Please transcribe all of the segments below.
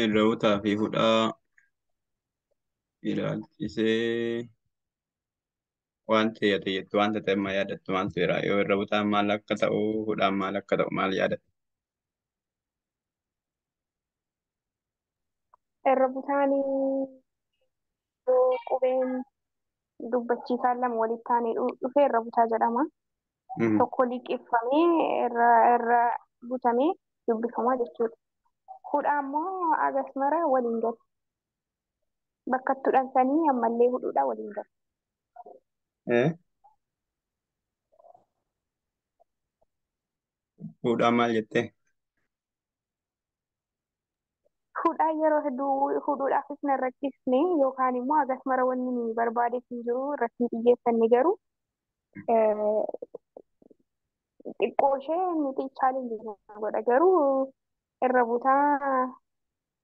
irra butaa fi hudhaa ilaalchisee waan ta'e jettu wanta ta'e amma yaadattu maal seera yoo irra butaan maal akka ta'u hudhaan maal akka ta'u maal yaadatta? Irra butaan qubeen dubbachiisaan lama walitti aanee dhufee irra butaa jedhama. Mhm. Tokko liqeeffamee irra butamee dubbifamaa jechuudha. Hudhaa immoo agas mara waliin galu. Bakka itti hudhansanii ammallee hudhuudhaa waliin galu. Eh? Hudhaan maal jettee? Hudhaa yeroo hedduu hudhuudhaafis na rakkisne yookaan immoo agas mara wanni nuyi barbaade hin jiru irratti hin xiyyeeffanne garuu xiqqoo ishee nuti chaalenjii na godha garuu irra butaa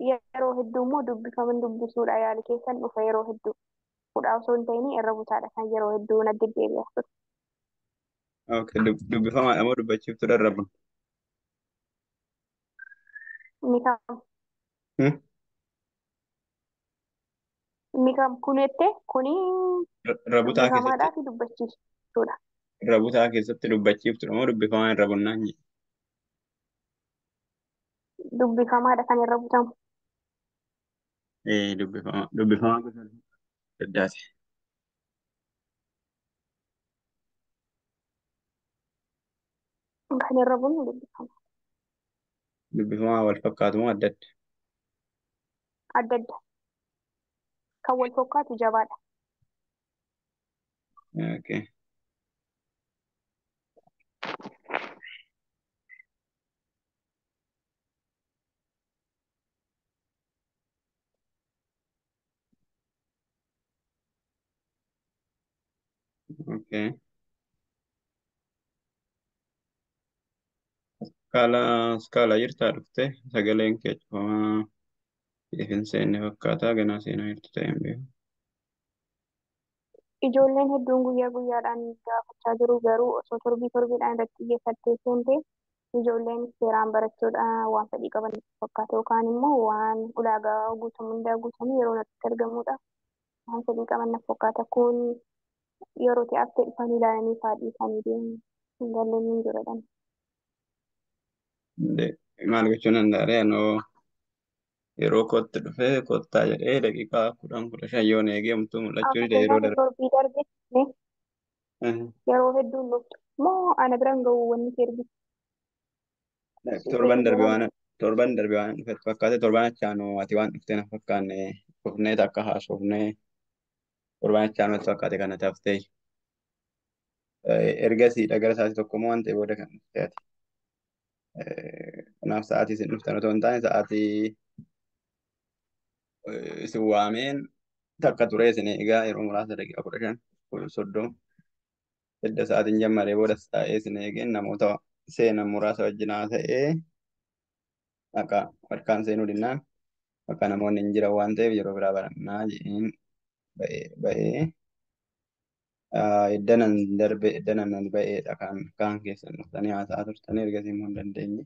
yeroo hedduu immoo dubbifaman dubbisuudha yaali keessan dhufa yeroo hedduu hudhaa osoo hin ta'in irra butaadha kan yeroo hedduu na deddeebi'as ture. Okay. Dubbifamaadha moo dubbachiiftu darrabu? Inni kam Hmm? inni kam kunette kuni Rabutaa keessatti dubbifamaadhaa fi dubbachiistuudha. rabutaa keessatti dubbachiiftudha moo dubbifamaa irra bunnaan jedhe? Dubbifamaadha kan irra butamu. Dubbifamaa gosa addaati. Kan irra bunni dubbifama. Dubbifamaa wal fakkaatu moo adda adda? Adda adda. Kan wal fakkaatu jabaadha. Okay. Okay. Skaalaa jirtaa dhufte sagaleen kee cufamaa hin seenne fakkaata ganaa seenaa jirtu ta'e hin beeku. Ijoolleen hedduun guyyaa guyyaadhaan gaafachaa jiru garuu osoo torbii torbiidhaan irratti xiyyeeffattee seente ijoolleen seeraan barachuudhaan waan fedhii qaban fakkaata yookaan immoo waan ulaagaa guutamu hundaa guutamu yeroo natti argamuudhaaf waan fedhii qaban na fakkaata kun yeroo ta'attee dhufanii ilaalanii fadhii isaanii deemu hin galleen hin jiredhan. Maal gochuun danda'are anoo yeroo kootti dhufee koottaa jedhee daqiiqaa 10-15 yoon eegamtu mul'achuu Amma dide yeroo keessatti darbe. torbii darbe yeroo hedduun dhuftu moo ana biraan ga'u wanni si ergitu Torban darbe beeksisa. waan torban darbe waan dhufetti fakkaate torban achaanoo ati waan dhuftee na fakkaanne dhufnee takka haasofnee torban achaanootti fakkaate kana taftee ergasii dhagara sa'aatii tokko moo waan ta'e booda kan dhuftee ati. Kanaaf sa'aatii isin dhuftan otoo hin taane sa'aatii isin waameen takka turee isin eegaa yeroo muraasa daqiiqaa 15 edda sa'aatiin jammaree booda taa'ee isin eegeen namoota seenan muraasa wajjin haasa'ee akka harkaan seenuu dinnaan akka namoonni hin jiran waan ta'eef yeroo biraa barannaa jedheen ba'ee eddanan ba'eedha kan keessan dhuftanii haasa'aa turtanii ergasii immoo hin dandeenye.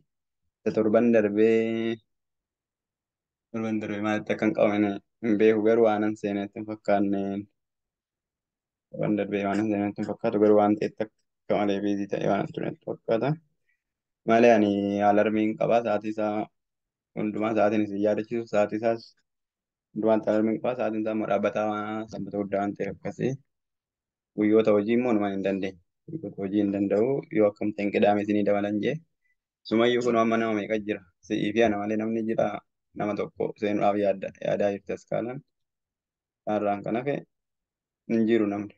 Torban darbee maalitti akka hin qabamne hin beeku garuu waanan seenetti hin fakkaanne torban darbee waanan seenetti hin fakkaatu garuu waan ta'etti akka malee biizii ta'e waan turetti fakkaata. Malee ani alarmiin qabaa sa'aatii isaa hundumaa sa'aatiin isin yaadachiisu sa'aatii isaas hundumaan alarmiin qabaa sa'aatiin isaa immoo dhaabbataa sanbata guddaa waan ta'eef akkasii guyyoota hojii immoo numaan hin dandeenye. Guyyoota hojii hin danda'u yoo akkamteen qidaame isinii dabalan jee sumayyuu kun amma nama meeqa jira si'ii fi ana malee namni jira nama tokko seenuudhaaf yaadaa jirti askaalaan kanarraan kan hafe hin jiru namni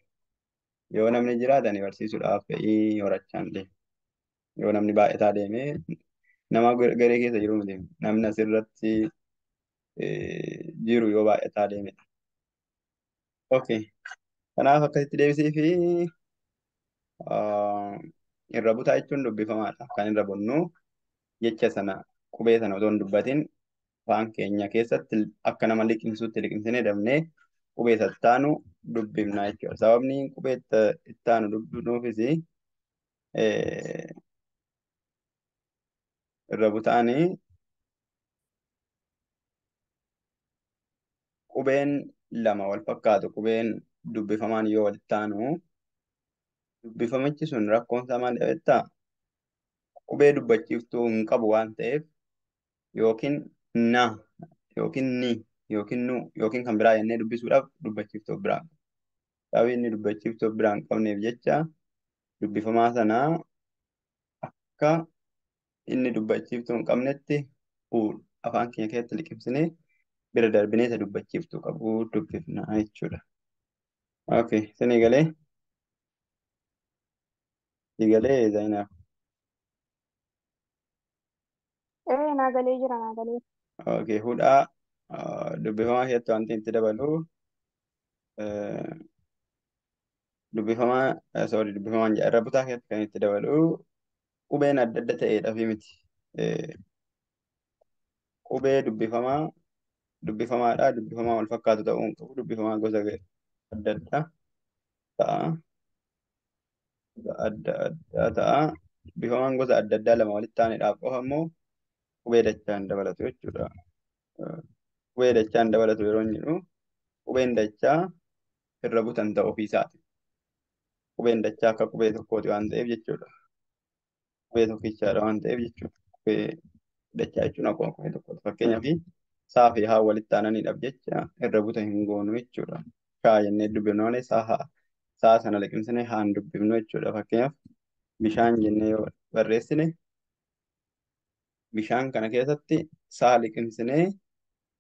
yoo namni jiraatani barsiisuudhaaf fa'ii horachaan deema yoo namni baay'ataa deemee nama garee keessa jiru miti namni asirratti jiru yoo baay'ataa deemedha. Okay. Kanaaf akkasitti deebisii fi irra butaa jechuun dubbifamaadha. Kan irra bunnu jecha sana qubee sana otoo hin dubbatin afaan keenya keessatti akka nama liqimsuutti liqimsinee dabnee qubee sattaanu dubbifna jechuudha. Sababni qubee ittaanu dubbifnuufis irra butaanii qubeen lama wal fakkaatu qubeen dubbifamaan yoo walitti aanu dubbifamichi sun rakkoon isaa maal dhabeettaa qubee dubbachiiftuu hin qabu waan ta'eef yookiin na yookiin ni yookiin nu yookiin kan biraa jennee dubbisuudhaaf dubbachiiftuu biraa sababii inni dubbachiiftuu biraa hin qabneef jecha dubbifamaa sanaa akka inni dubbachiiftuu hin qabnetti afaan keenya keessatti liqimsinee bira darbinee isa dubbachiiftuu qabu dubbifna jechuudha. Okay, isin eegalee Zainaab. Naagalee jira naagalee. Okay, hudhaa dubbifamaa keessatti wanti itti dabalu dubbifamaan irra butaa keessatti kan itti dabalu qubeen adda adda ta'eedhaaf miti. Qubee dubbifamaadha. Dubbifamaa wal fakkaatu ta'uu hin qabu. Dubbifamaa gosa adda addaa ta'a. Dubbifamaan gosa adda addaa lama walitti aanedhaaf qofa immoo qubee dachaan dabalatu jechuudha. Qubee dachaan dabalatu yeroo inni jedhu qubeen dachaa irra butan ta'u ofiisaati. Qubeen dachaa akka qubee tokkooti waan ta'eef jechuudha. Qubee tokkichaadha waan ta'eef jechuudha. Qubee dachaa jechuun akkuma qubee tokkooti. Fakkeenyaaf saa fi haa walitti aananiidhaaf jecha irra buta hin goonu jechuudha. Shaa jennee dubbifnu malee saa sana liqimsinee haan dubbifnu jechuudha. Fakkeenyaaf bishaan jennee yoo barreessine bishaan kana keessatti saa liqimsinee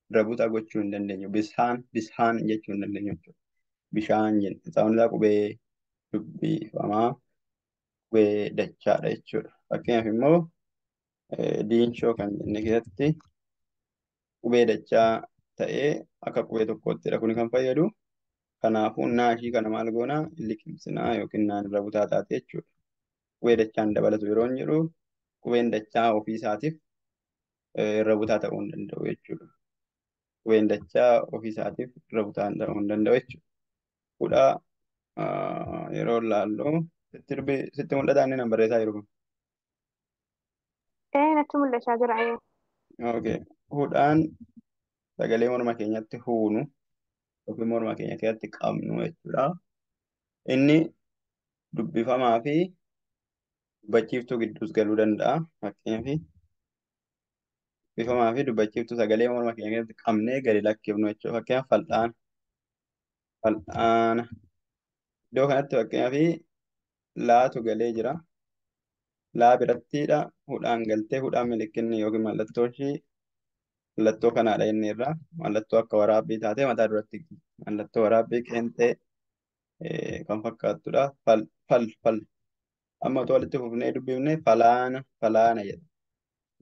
irra buta gochuu hin dandeenyu. Bishaan jechuu hin dandeenyu jechuudha. Bishaan jenne sababni isaa qubee dubbifamaa qubee dachaadha jechuudha. Fakkeenyaaf immoo diinshoo kan jenne keessatti qubee dachaa ta'ee akka qubee tokkoottidha kuni kan fayyadu. Kanaafuu naashii kana maal goonaa liqimsinaa yookiin naan irra butaa taate jechuudha. Qubee dachaan dabalatu yeroo hin jedhu qubeen dachaa ofii isaatiif irra butaa ta'uu hin danda'u jechuudha. Qubeen dachaa ofii isaatiif irra butaa ta'uu hin danda'u jechuudha. Hudhaa yeroo laallu sitti mul'ata inni nan barreessaa jiru kun. Natti mul'achaa jira. Okay. Hudhaan sagalee morma keenyatti huunu yookiin morma keenya keessatti qabnu jechuudha. Inni dubbifamaa fi dubbachiiftuu gidduus galuu danda'a. Fakkeenyaaf dubbifamaa fi dubbachiiftuu sagalee morma keenya keessatti qabnee gadi lakkifnu jechuudha. Fakkeenyaaf fal'aana. Iddoo kanatti fakkeenyaaf laatu galee jira. Laa birattiidha hudhaan galtee hudhaan milikinni yookiin mallattoo ishii mallattoo kanaadha inni irraa mallattoo akka waraabbii taatee mataa duratti mallattoo waraabbii qeenxee kan fakkaattudha. Fal amma otoo walitti fufnee dubbifne falaana jedha.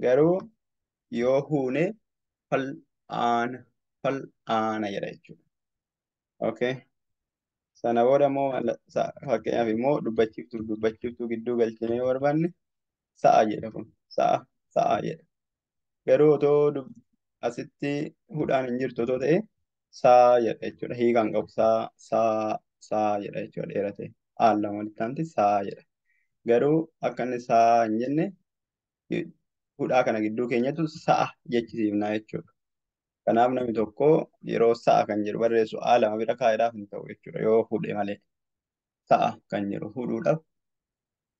Garuu yoo huune fal'aana jedha jechuudha. Okay. Sana booda immoo fakkeenyaaf immoo dubbachiiftuu gidduu galchinee yoo barbaanne sa'a jedha kun sa'a jedha. Garuu otoo asitti hudhaan hin jirtu otoo ta'e saa jedha jechuudha. Hiikaan qabu saa jedha jechuudha dheeratee lama walitti aanti saa jedha. Garuu akka inni saa hin jenne hudhaa kana gidduu keenyatu sa'a jechisiifnaa jechuudha. Kanaaf namni tokko yeroo sa'a kan jedhu barreessu lama bira kaa'eedhaaf hin ta'u jechuudha. Yoo hudhe malee sa'a kan jedhu hudhuudhaaf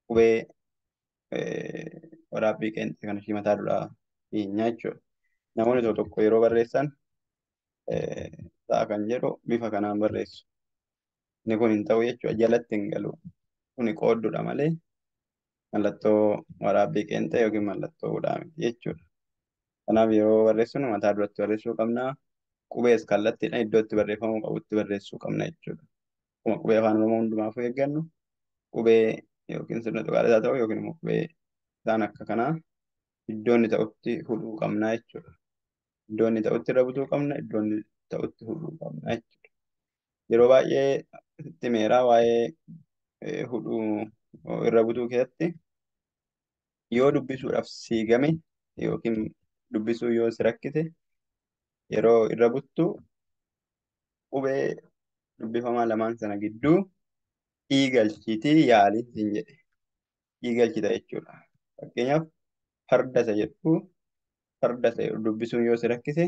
qubee waraabbii qeenxee kana ishii mataa duraa hiinyaa jechuudha. Namoonni tokko yeroo barreessan sa'a kan jedhu bifa kanaan barreessu. Inni kun hin ta'u jechuudha. Jalatti hin galu. Kuni qoodduudha malee mallattoo waraabbii qeenxee yookiin mallattoo hudhaa miti jechuudha. Kanaaf yeroo barreessinu mataa duratti barreessuu qabna. Qubees kallattiidhaan iddoo itti barreeffamuu qabutti barreessuu qabna jechuudha. Akkuma qubee afaan Oromoo hundumaafuu eeggannu qubee yookiin sirna tuqaaletaa ta'u yookiin immoo qubee isaan akka kanaa iddoo inni ta'utti hudhuu qabna jechuudha. Iddoo inni ta'utti irra butuu qabna, iddoo inni ta'utti hudhuu qabna jechuudha. Yeroo baay'ee sitti meeraa waa'ee hudhuu irra butuu keessatti yoo dubbisuudhaaf siigame yookiin dubbisuu yoo si rakkise yeroo irra buttu qubee dubbifamaa lamaan sana gidduu galchiitii yaalii siin jedhe galchita jechuudha. Fakkeenyaaf farda isa jedhu dubbisuun yoo si rakkise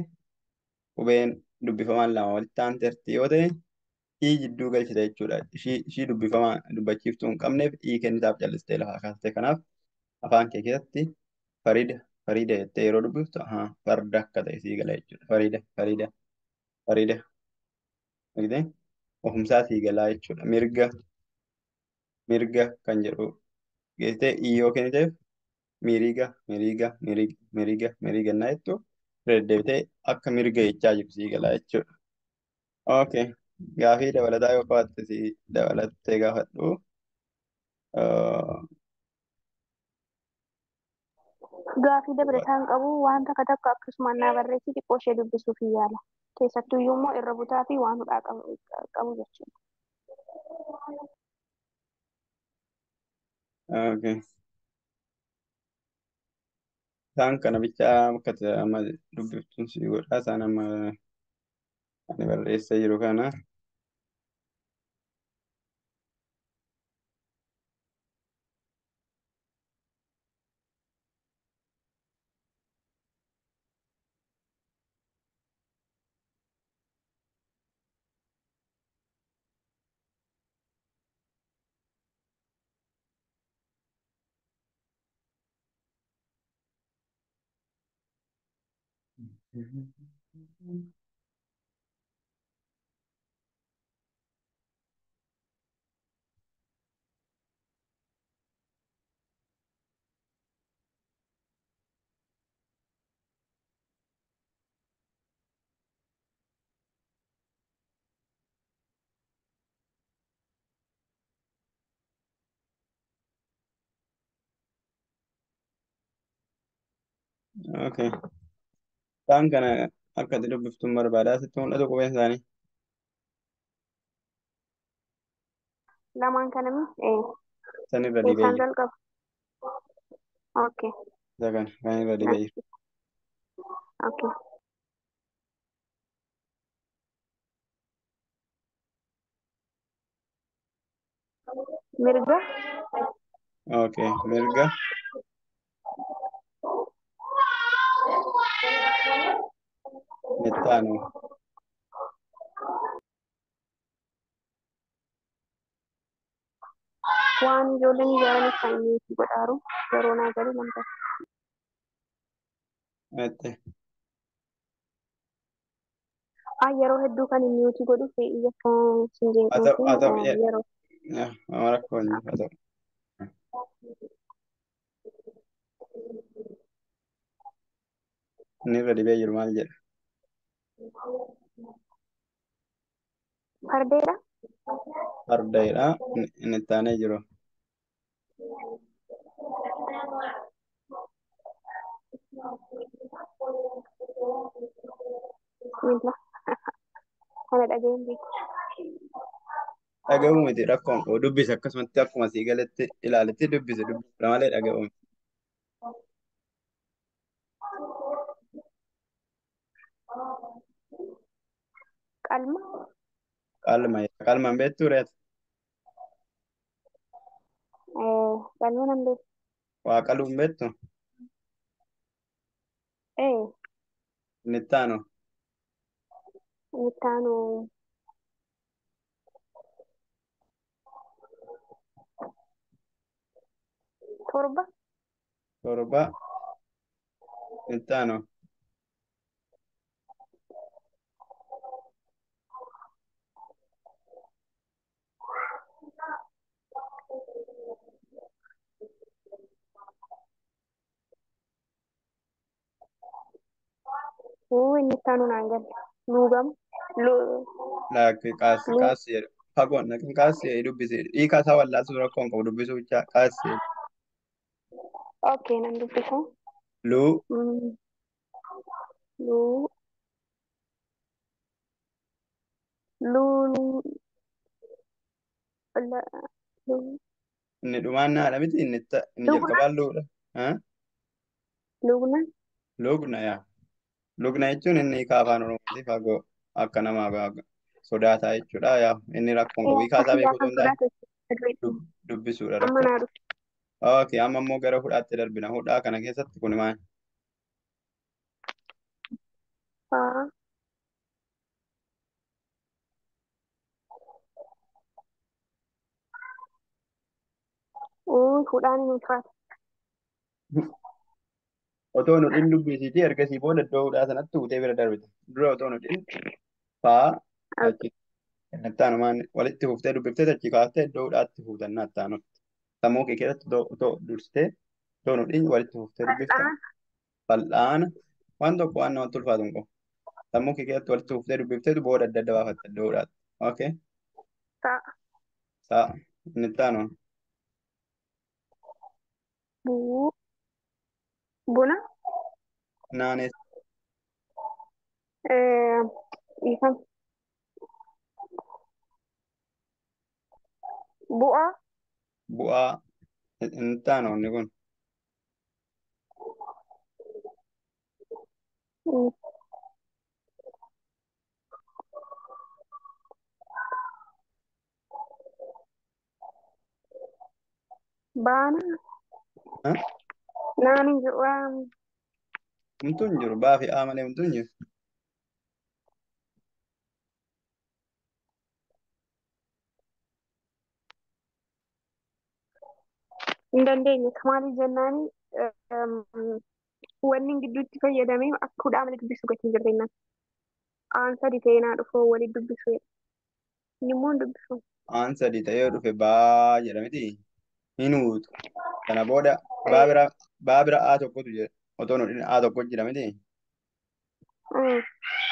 qubeen dubbifamaan lama walitti aanteerti yoo ta'e ii jidduu galchite jechuudha. Ishii dubbifamaa dubbachiiftuu hin qabneef ii kennitaaf callistee lafaa kaastee kanaaf afaan kee keessatti farida farida jettee yeroo dubbiftu farda akka ta'e sii gala jechuudha. Farida farida farida argitee ofumsaa sii galaa jechuudha. Mirga mirga kan jedhu geessitee ii yoo kenniteef miriga miriga miriga miriga miriga na jettu deddeebitee akka mirga jechaa jiru sii galaa jechuudha. Okay. Gaafii dabalataa yoo qabaatte si dabalattee gaafadhu. Uh, Gaafii dabalataan qabu waan takka takka akkasumaan naa barreessi xiqqoo ishee dubbisuuf hin yaala. Keessattuu iyyuu irra butaa fi waan hudhaa qabu jechuudha. okay. Isaan kana bichaa akka amma dubbiftuun si godha. Isaan amma ani barreessaa jiru kana. Okay. Isaan kana akkati dubbiftuun barbaadaa sitti mul'atu qubeen isaanii. Lamaan kana San irra dibee eessaan jiru. jalqabu? Okay. Isa kana kan irra dibee jiru. Okay. Mirga Okay. Mirga nittaanu. waan ijoolleen ijaaraniif kan inni itti godhaaru yeroo naa galu lamta. Mette. Yeroo hedduu kan inni nuti godhu fe'ii akka Haa sinjeenquu ta'u haa ta'u fi yeroo rakkoo hin jiru haa ta'u. Inni irra dibee jiru maal jedha? fardeedha. Fardeedha. Inni itti aanee jiru. Mila kana dhaga'een beeku. Dhaga'uu miti rakkoon qabu dubbise akkasumatti akkuma sii galetti ilaaletti dubbise dubbisa malee dhaga'uu miti. Qalma Qalmaan beektuu reeta. qalma nan beeku. Waa qaluun beektu inni itti aanu Inni aanu torba torba inni itti aanu inni aanu naan galle luugam laakki qaassi jedhu fagoon naqin qaassi dubbise hiikaa isaa wallaalsuuf rakkoon qabu dubbisuu bichaa qaassi jedhu okay nan dubbisa. luu Luu luu luu inni dhumaan naadha miti inni lugna jalqabaan luudha. lugna Lugna yaa lugna jechuun inni hiikaa afaan oromooti fagoo akka namaa sodaataa jechuudha yaa inni rakkoon qabu hiikaa isaa akkasii beekuu osoo gaafan hin taane sodaate sirriitti dubbisuudha amma rakkoo. naa Okay, amma immoo gara hudhaatti darbina. Hudhaa kana keessatti kun maal? dhufa fuudhaan hin ulfaata. Otoo nuti dubbisiiti ergasii booda iddoo hudhaa sanatti utee bira darbita. Dura otoo nuti faa achi taanumaan walitti fuuftee dubbiftee achi kaastee iddoo hudhaatti fuutannaa taanutti. Sammuu kee keessatti otoo dursitee otoo nuti walitti fuuftee dubbifta. Fal'aan Fal'aana waan tokko waan namatti ulfaatu hin qabu. Sammuu kee keessatti walitti fuuftee dubbifteetu booda adda adda baafatta iddoo hudhaatti. Okay. ta'a. Sa'a inni taanuun Buu buna naanes dhiifama. Bu'aa bu'aa inni taanuun kun mm, baana ha? naan hin jiru. Humtuu hin jiru baa fi aa malee humtuu hin jiru. Hin dandeenye maaliif jennaani wanni gidduutti fayyadamee akka hudhaa malee dubbisu gati hin jirreennan. Aan sadi ta'ee naa dhufoo walitti dubbisu. Inni immoo hin dubbisu. Aan sadii ta'ee yoo dhufe baa jedhamiti hin huutu. Kana booda Eh, baa bira aa tokkotu jira. Otoo nuti aa tokko jedhamiti. mm,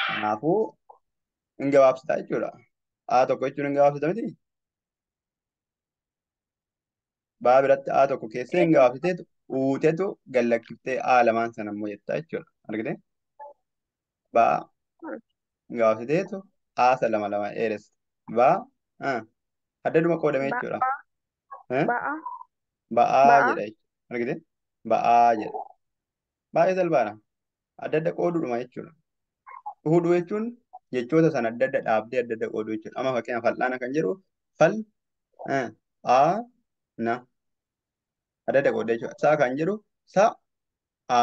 Kanaafuu hin gabaabsita jechuudha. Aa tokko jechuun hin gabaabsita miti. Baa biratti aa tokko keessee hin gabaabsiteetu uutetu gallakkiftee aa lamaan sana immoo jettaa jechuudha. Argitee? Baa mm, hin gabaabsiteetu aasa lama lama dheeressa. Baa addaduma qoodame jechuudha. ba'a Eh? ba'a Ba'aa ba'a jedha jechuudha. Argitee? Ba'aa jedha. Baay'ee salphaadha. Adda adda qooduudhuma jechuudha. Huduu jechuun jechoota sana adda adda dhaabdee adda adda qooduu jechuudha. Amma fakkeenyaaf fal'aana kan jedhu fal aa na adda adda qoodee jechuudha. Saa kan jedhu sa a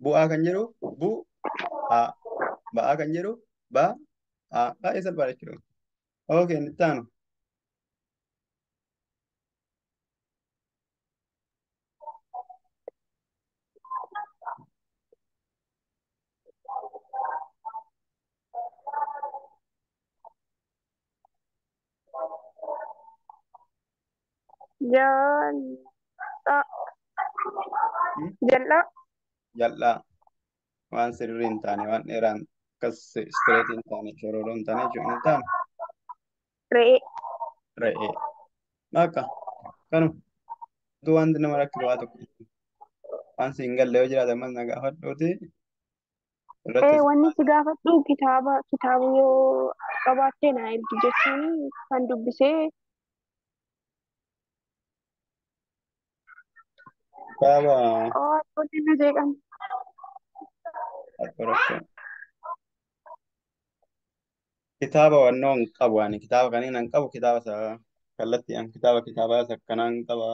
bu'aa kan jedhu bu a ba'aa kan jedhu ba a baay'ee salphaadha jechuudha. Okay, inni itti aanu jal'a hmm? jal'a Jal'aa waan sirrii hin taane waan dheeraan akkas istireetii hin taane shororoo hin taane jechuudha. Inni itti aanu re'ee re'ee akka kanu wanti nama rakkisu waa tokko waan si hin galle yoo jiraate ammas na gaafadhuuti irratti wanni si gaafadhu kitaaba yoo qabaatte naa ergi jechuun kan dubbisee kitaaba ijoolleen na jeeqan. rakkoo kitaaba wannoo hin qabu ani kitaaba kaniin hin qabu kitaaba isa kallattii an kitaaba isa akkanaa hin qaba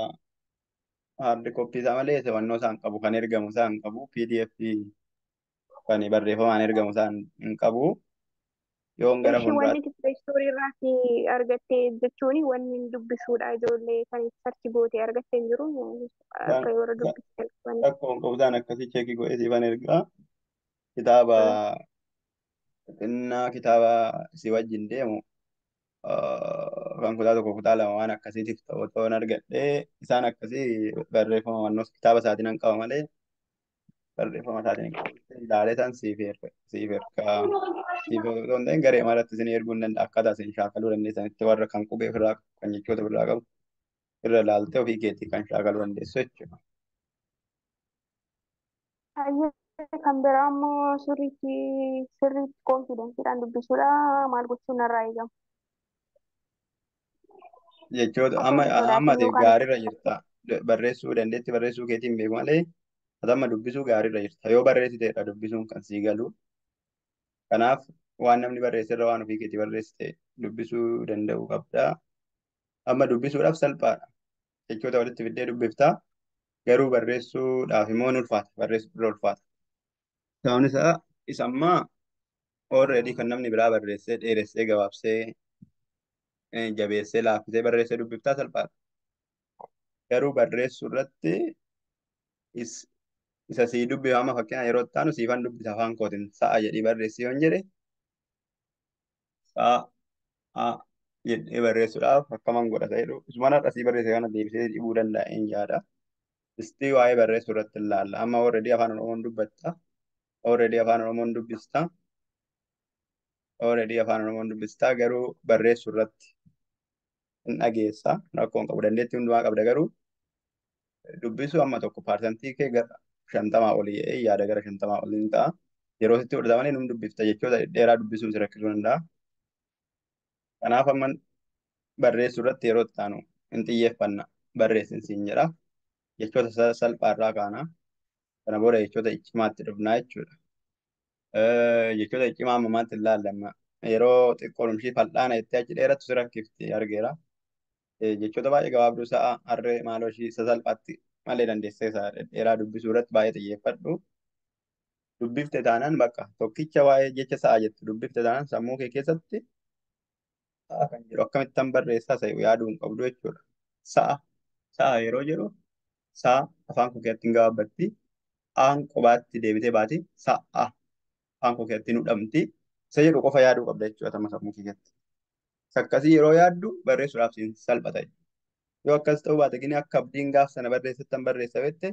haardi koppii isaa malee isa wannoo isaa hin qabu kan ergamu isaa hin qabu PDF kan barreeffamaan ergamu isaa hin qabu yoon gara Ishi wanni fuulduraatti pileestoorii irraa si argatte jechuun wanni dubbisuudha ijoollee kan sarchi gootee argatte hin jiru isaan akka yeroo dubbisee wanni. rakkoo hin qabu isaan akkasii cheekii godhee siifan ergaa kitaaba xinnaa kitaaba si wajjin deemu kan kutaa tokko kutaa lama waan akkasiitiif ta'u otoo hin argadhee isaan akkasii barreeffama wannoo kitaaba isaatiin hin qaba malee barreeffama isaatiin hin qabu ilaalee isaan siif ergaa siif otoo hin ta'in garee maratti isin erguu hin danda'a akkaataa isin shaakaluu dandeessanitti warra kan qubee ofirraa qabu kan jechoota ofirraa qabu irra ilaaltee ofii keetii kan shaakaluu dandeessu jechuudha. Hayyee kan biraa immoo sirriitti koonfidensiidhaan dubbisuudha maal gochuun irraa eegama. Jechoota Osoo hin amma sodaatin ati yookaan gaariirra jirta barreessuu dandeetti barreessuu keetiin beeku malee ati amma dubbisuu gaariirra jirta yoo barreessiteedha dubbisuun kan sii galu kanaaf waan namni barreesserra waan ofii keetii barreessite dubbisuu danda'u qabda amma dubbisuudhaaf salphaadha jechoota walitti fiddee dubbiftaa garuu barreessuudhaaf immoo ni ulfaata barreessuu irra ulfaata sababni isaa isa ammaa already kan namni biraa barreessee dheeressee gabaabsee jabeessee laaffisee barreessee dubbiftaa salphaadha Garuu barreessuu irratti is- isa sii dubbifama fakkeenya yeroo itti aanu siifan dubbisa afaan kootiin sa'a jedhii barreessi yoon jedhe sa'a jedhee barreessuudhaaf akkaman godhata jedhu isumaan har'a sii barreesse kana deebisee dhibuu danda'een yaada. Istii waa'ee barreessuu irratti ilaalla. Amma already afaan Oromoon dubbatta. Already afaan Oromoon dubbista. Already afaan Oromoon dubbista garuu barreessuu irratti hin dhageessa. Rakkoon qabu dandeettii hundumaa qabda garuu dubbisuu amma tokko paarsantii kee gara shantamaa olii yaada gara shantamaa olii ni ta'a. Yeroo sitti fudhata malee num dubbifta jechoota dheeraa dubbisuun si rakkisuu danda'a. Kanaaf amma barreessuu irratti yeroo itti aanu hin xiyyeeffanna barreessin siin jedha. Jechoota salphaarraa kaana. Kana booda jechoota iccimaatti dhufnaa jechuudha. Jechoota iccimaa ammamaatti hin laallamma. Yeroo xiqqoolumshii fal'aana jettee achi dheerattu si rakkifti argeera. Jechoota baay'ee gabaabduu sa'a harree maaloo ishii sasalphaatti malee dandeessee isaa dheeraa dubbisuu irratti baay'ee xiyyeeffadhu. Dubbifte taanaan bakka tokkicha waa'ee jecha sa'a jettu dubbifte taanaan sammuu kee keessatti sa'a kan jedhu akkamittan barreessaa isa yaaduu hin qabdu jechuudha. Sa'a sa'a yeroo jedhu sa'a afaan koo keessatti hin gabaabbatti aan qobaatti deebitee baati sa'a afaan koo keessatti nu dhabmti isa jedhu qofa yaaduu qabda jechuudha tama sammuu kee keessatti. Sakkasii yeroo yaaddu barreessuudhaaf siin salphata. Yoo akkas ta'uu baate gini akka abdiin gaaf sana barreessittan barreessa bette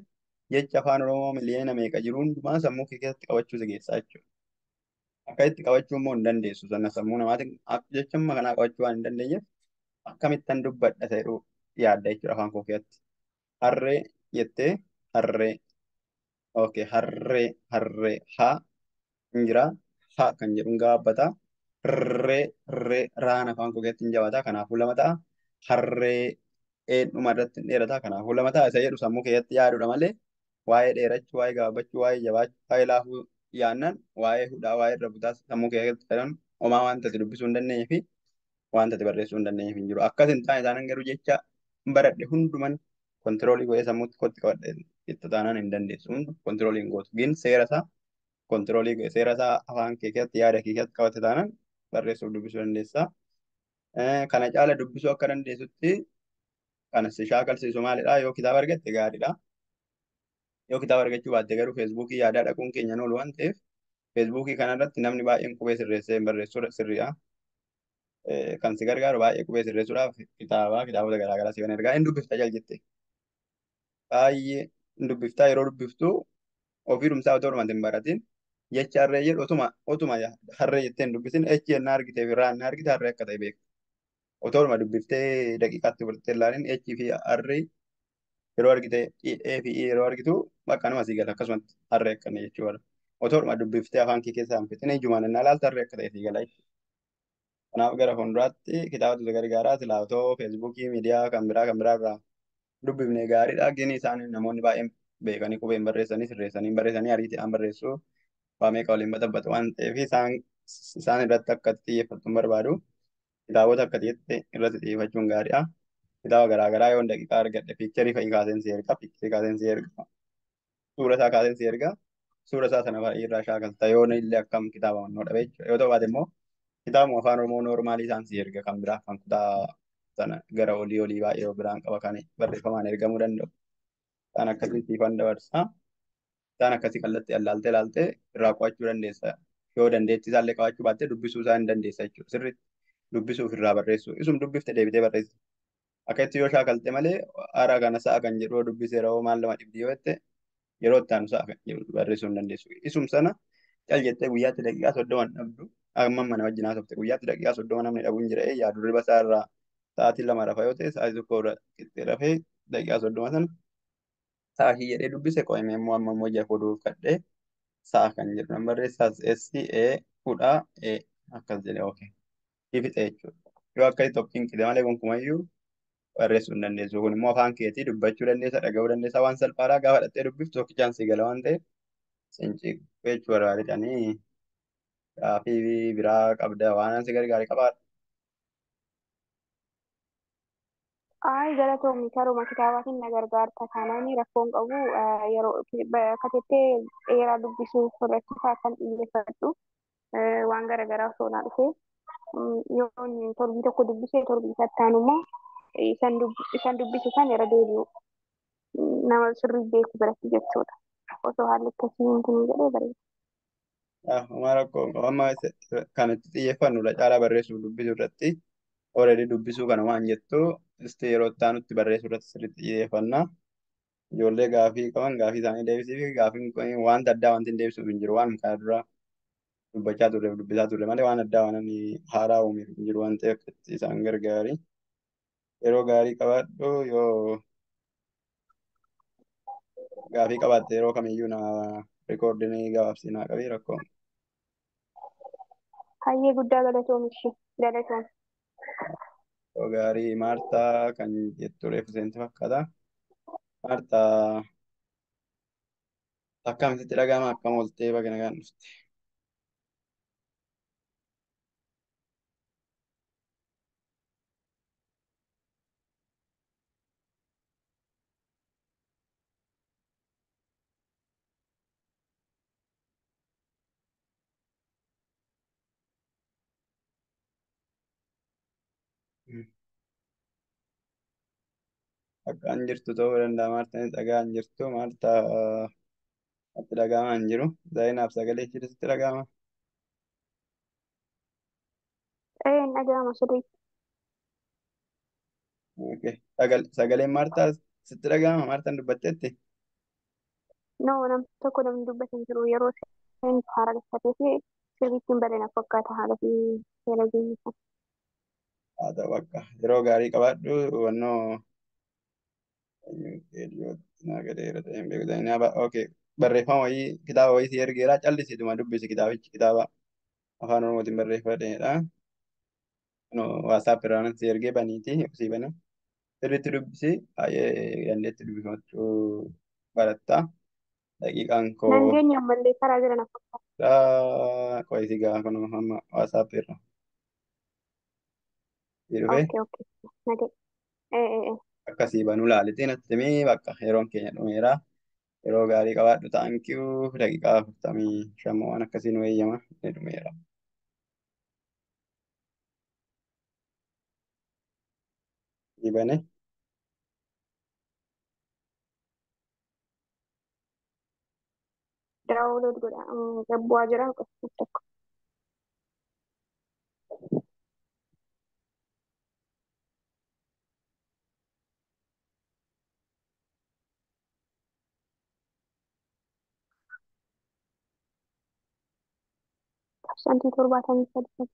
jecha afaan Oromoo miliyoona meeqa jiru hundumaa sammuu kee keessatti qabachuu si geessaa jechuudha. Akka itti qabachuu immoo hin dandeessu sana sammuu namaatiin jecha amma kanaa qabachuu waan hin dandeenyeef akkamittan dubbadha ta'uu yaadda jechuudha afaan koo keessatti. Harree jettee harree harree harree haa hin jira haa kan jedhuun gabaabbata. Harree harree raan afaan koo keessatti hin jabaata kanaafuu lama ta'a. Harree dhuma irratti hin dheerata kanaafuu lama ta'a isa jedhu sammuu keessatti yaadudha malee waa'ee dheerachuu waa'ee gabaabbachuu waa'ee jabaachuu waa'ee laafuu yaannan waa'ee hudhaa waa'ee irra butaa sammuu keessatti fedhan homaa wanta ati dubbisuu hin dandeenye fi wanta ati barreessuu hin dandeenyeef hin jiru. Akkas hin taane taanaan garuu jecha baradhe hunduman kontiroolii godhee sammuutti kotti qabadhe itti taanaan hin dandeessu hundu kontiroolii hin gootu. Gin seera isaa kontiroolii godhe seera isaa afaan kee keessatti yaada kee keessatti qabate taanaan barreessuuf dubbisuu dandeessa. Kana caala dubbisuu akka dandeessutti kan si shaakalsiisu maalidha yoo kitaaba argatte gaariidha. Yoo kitaaba argachuu baatte garuu feesbuukii yaadaa dhaquun keenya oolu waan ta'eef feesbuukii kanarratti namni baay'een qubee sirreessee hin barreessu sirriidha. Kan si gargaaru baay'ee qubee sirreessuudhaaf kitaabota garaagaraa si kan ergaa hin dubbifta jal jette baay'ee hin dubbiftaa yeroo dubbiftu ofii dhumsaa otoo dhumatti hin baratin jecha harree jedhu otuma harree jettee hin dubbisin echi yennaa argitee fi irraa argite harree akka ta'e beektu. Otoo dhuma dubbiftee daqiiqaatti fudhattee ilaalin echi fi harree yeroo argite fi yeroo argitu bakka nama sii gala akkasumatti harree akkana jechuudha. Otoo dhuma dubbiftee afaan kee keessaa hin fixin ijumaan innaa ilaalta harree akka ta'e sii gala. Kanaaf gara fuulduraatti kitaabota gargaaraa silaatoo feesbuukii miidiyaa kan biraa irraa dubbifnee gaariidha. Gini isaan namoonni baay'een beekanii qubeen barreessanii sirreessanii barreessanii ariitiidhaan barreessuu waa meeqa waliin baxabbatu waan ta'eef isaan irratti akka xiyyeeffattu hin barbaadu. Kitaabota akka ta'etti irratti xiyyeeffachuun gaariidha. Kitaaba garaagaraa yoo daqiiqaa argadhe piikcharii fa'ii kaaseen si erga piikcharii kaaseen si erga suura isaa kaaseen si erga suura isaa sana baay'ee irraa shaakalta yoo illee akkam kitaaba mannoo dhabe yoo ta'u baate immoo kitaabuma afaan Oromoo noormaalii isaan si erga kan biraa kan kutaa sana gara olii baay'ee biraan qaba kan barreeffamaan ergamuu danda'u. Isaan akkasii siifan dabarsa. Isaan akkasii kallattii ilaaltee irraa qo'achuu dandeessa. Yoo dandeettii isaallee qabachuu baatte dubbisuu isaa hin dandeessa jechuudha. Sirriitti dubbisuuf irraa barreessu. Isum dubbifte deebitee barreessa. Akka itti yoo shaakalte malee haaraa kana sa'a kan jedhu dubbiseera hoo maal lama dhibdi yoo jette yeroo itti aanu sa'a kan jedhu barreessuu hin dandeessu. Isum sana cal jettee guyyaatti daqiiqaa 30 hin dhabdu. Amma mana wajjin haasofte guyyaatti daqiiqaa 30 namni dhabuu hin jira yaadu riba isaa irraa sa'aatii 2 rafa yoo ta'e sa'aatii tokko irra qixxee rafee daqiiqaa 30 sana sa'a shi jedhee dubbise qo'ime immoo amma immoo ija fuudhuuf kadhee sa'a kan jedhu nan barreessaas SCA fuudhaa akkas jedhee ookee fixe jechuudha. Yoo akkasii tokkiin qide malee gonkumayyuu barreessuu hin dandeessu. Kun immoo afaan keetii dubbachuu dandeessa dhaga'uu dandeessa waan salphaadhaa gaafa dhattee dubbiftu tokkichaan si gala waan ta'eef sincii jechuu barbaadanii gaafii biraa qabda waan si gargaare qabaadha. Galatoomii karuma kitaabaatiin na gargaarta kanaan rakkoon qabu yeroo akka jettee dheeraa dubbisuu irratti kan xiyyeeffadhu waan garaagaraa osoo naa dhufee yoo torbii tokko dubbisee torbii sattaan immoo isan dubbisu san irra deebi'u nama sirrii beeku biratti jechuudha. Osoo haalli akkasii hin jedhee bareeda. Homaa rakkoo amma kan itti xiyyeeffannudha caalaa barreessuu dubbisuu irratti. Already dubbisuu kana waan jettu isti yeroo itti aanutti barreessuu irratti sirriitti xiyyeeffannaa. Ijoollee gaafii qaban gaafii isaanii deebisii fi gaafiin kun wanta addaa wanti hin deebisuuf hin jiru waan kana dura dubbachaa turre dubbisaa turre malee waan addaa waan ani haaraa uumeef hin jiru waan ta'eef itti isaan gargaari. Yeroo gaarii qabaadhu yoo gaafii qabaatte yeroo kamiyyuu na rikoordinii gabaabsii naa qabii rakkoo. Hayyee guddaa galatoomishi galatoom. Yeroo gaarii Maartaa kan jettu reefu seenti fakkaata. Maartaa akkamitti dhaga'ama akkam ooltee baga nagaan dhufte. Akkaan jirtu ta'uu danda'a Maartaanis dhagaa hin jirtu Maartaa itti dhaga'amaa hin jiru. Zaayinaaf sagalee ishee itti dhaga'ama. Hin dhaga'ama sirrii. Okay. Sagaleen Maartaa sitti dhaga'ama Maartaan dubbatteetti. Nama tokko namni dubbatan jiru yeroo isheen haara galfatee fi sirriitti hin badane fakkaata haala fi seera jireenya. Haa ta'u akka yeroo gaarii qabaadhu hubannoo okay. Barreeffama wayii kitaaba wayii si ergeeraa callisituma dubbisi kitaabichi kitaaba afaan oromootiin barreeffamedha. Waasaap irraan si ergee baniiti si bane sirriitti dubbisi baay'ee dandeetti dubbifachuu baratta. Daqiiqaan koo Nan geenye ammallee karaa jira na fakkaata. qo'isi gaafa kun amma waasaap irra si dhufe Okay, okay. Nagee. Eh. akkasii banuu laalitiin attimii bakka yeroon keenya dhumeera. Yeroo gaarii qabaadhu taankiyuu daqiiqaa 45 waan akkasii nu eeyyama ni dhumeera. Dibane Daawuloot godha. Gabbu'aa jira tokko. Qabsantii 73.